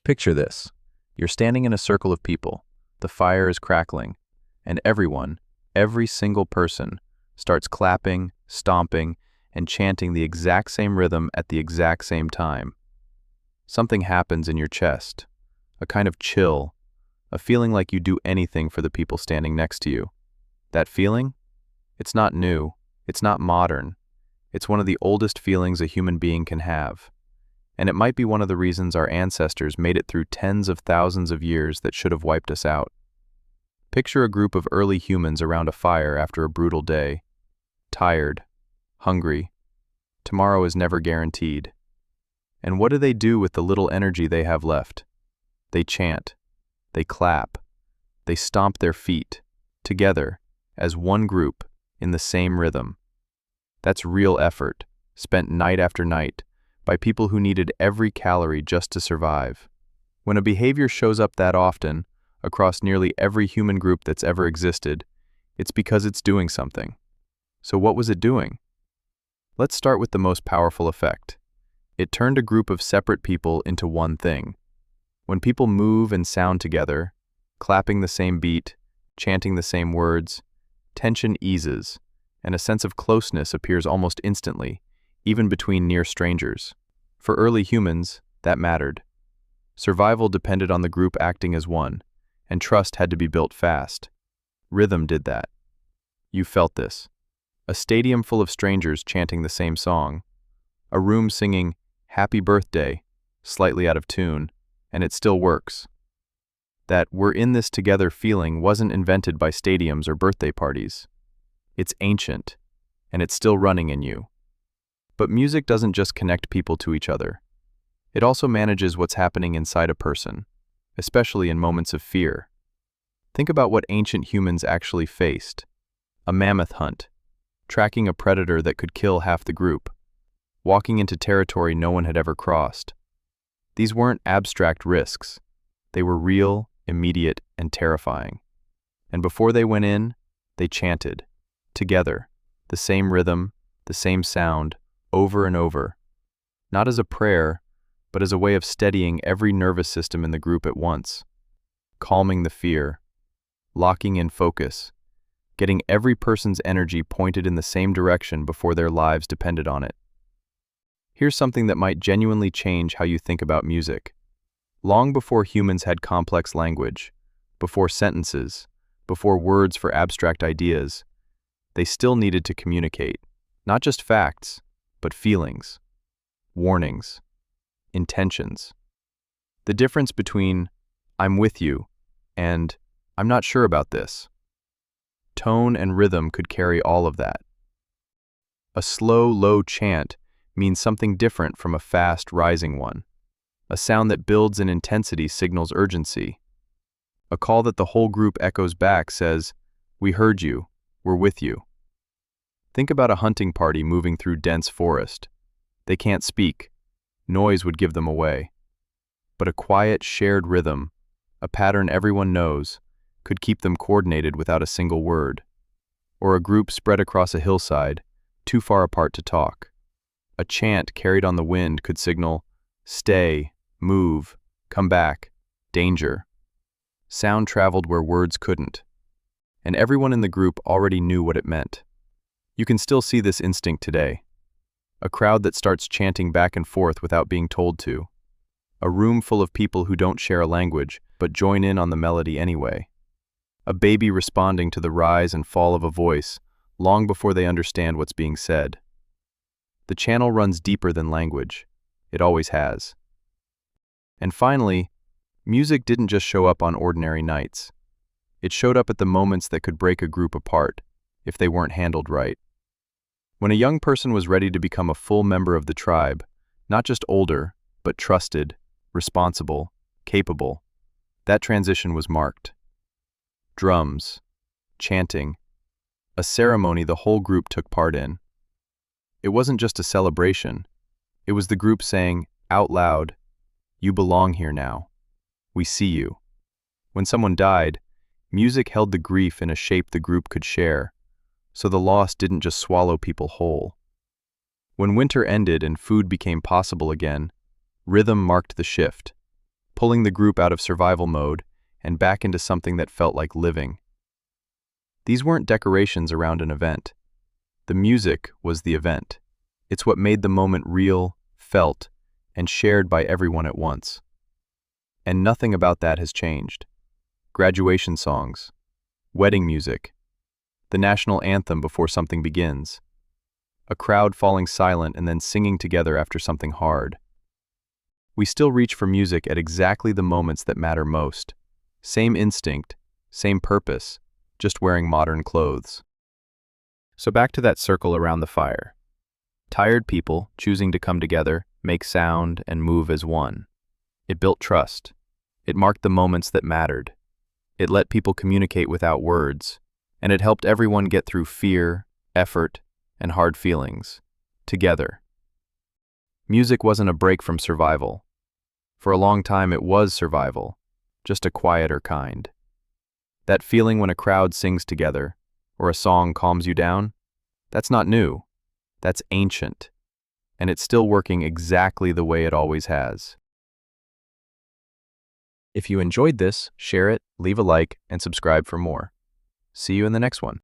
Picture this. You're standing in a circle of people. The fire is crackling, and everyone, every single person, starts clapping, stomping, and chanting the exact same rhythm at the exact same time. Something happens in your chest, a kind of chill, a feeling like you do anything for the people standing next to you. That feeling? It's not new, it's not modern. It's one of the oldest feelings a human being can have. And it might be one of the reasons our ancestors made it through tens of thousands of years that should have wiped us out. Picture a group of early humans around a fire after a brutal day. Tired, hungry. Tomorrow is never guaranteed. And what do they do with the little energy they have left? They chant. They clap. They stomp their feet, together, as one group, in the same rhythm. That's real effort, spent night after night, by people who needed every calorie just to survive. When a behavior shows up that often, across nearly every human group that's ever existed, it's because it's doing something. So what was it doing? Let's start with the most powerful effect. It turned a group of separate people into one thing. When people move and sound together, clapping the same beat, chanting the same words, tension eases, and a sense of closeness appears almost instantly, even between near strangers. For early humans, that mattered. Survival depended on the group acting as one, and trust had to be built fast. Rhythm did that. You felt this. A stadium full of strangers chanting the same song. A room singing, "Happy Birthday," slightly out of tune, and it still works. That "we're in this together" feeling wasn't invented by stadiums or birthday parties. It's ancient, and it's still running in you. But music doesn't just connect people to each other. It also manages what's happening inside a person, especially in moments of fear. Think about what ancient humans actually faced. A mammoth hunt, tracking a predator that could kill half the group, walking into territory no one had ever crossed. These weren't abstract risks. They were real, immediate, and terrifying. And before they went in, they chanted. Together, the same rhythm, the same sound, over and over. Not as a prayer, but as a way of steadying every nervous system in the group at once. Calming the fear, locking in focus, getting every person's energy pointed in the same direction before their lives depended on it. Here's something that might genuinely change how you think about music. Long before humans had complex language, before sentences, before words for abstract ideas, they still needed to communicate, not just facts, but feelings, warnings, intentions. The difference between "I'm with you" and "I'm not sure about this." Tone and rhythm could carry all of that. A slow, low chant means something different from a fast, rising one. A sound that builds in intensity signals urgency. A call that the whole group echoes back says, "We heard you, we're with you." Think about a hunting party moving through dense forest. They can't speak. Noise would give them away. But a quiet, shared rhythm, a pattern everyone knows, could keep them coordinated without a single word. Or a group spread across a hillside, too far apart to talk. A chant carried on the wind could signal, "Stay, move, come back, danger." Sound traveled where words couldn't. And everyone in the group already knew what it meant. You can still see this instinct today. A crowd that starts chanting back and forth without being told to. A room full of people who don't share a language, but join in on the melody anyway. A baby responding to the rise and fall of a voice, long before they understand what's being said. The channel runs deeper than language. It always has. And finally, music didn't just show up on ordinary nights. It showed up at the moments that could break a group apart, if they weren't handled right. When a young person was ready to become a full member of the tribe, not just older, but trusted, responsible, capable, that transition was marked. Drums, chanting, a ceremony the whole group took part in. It wasn't just a celebration. It was the group saying, out loud, "You belong here now. We see you." When someone died, music held the grief in a shape the group could share, so the loss didn't just swallow people whole. When winter ended and food became possible again, rhythm marked the shift. pulling the group out of survival mode and back into something that felt like living. These weren't decorations around an event. The music was the event. It's what made the moment real, felt, and shared by everyone at once. And nothing about that has changed. Graduation songs, wedding music, the national anthem before something begins, a crowd falling silent and then singing together after something hard. We still reach for music at exactly the moments that matter most. Same instinct, same purpose, just wearing modern clothes. So back to that circle around the fire. Tired people choosing to come together, make sound, and move as one. It built trust. It marked the moments that mattered. It let people communicate without words, and it helped everyone get through fear, effort, and hard feelings, together. Music wasn't a break from survival. For a long time it was survival, just a quieter kind. That feeling when a crowd sings together, or a song calms you down, that's not new. That's ancient, and it's still working exactly the way it always has. If you enjoyed this, share it, leave a like, and subscribe for more. See you in the next one.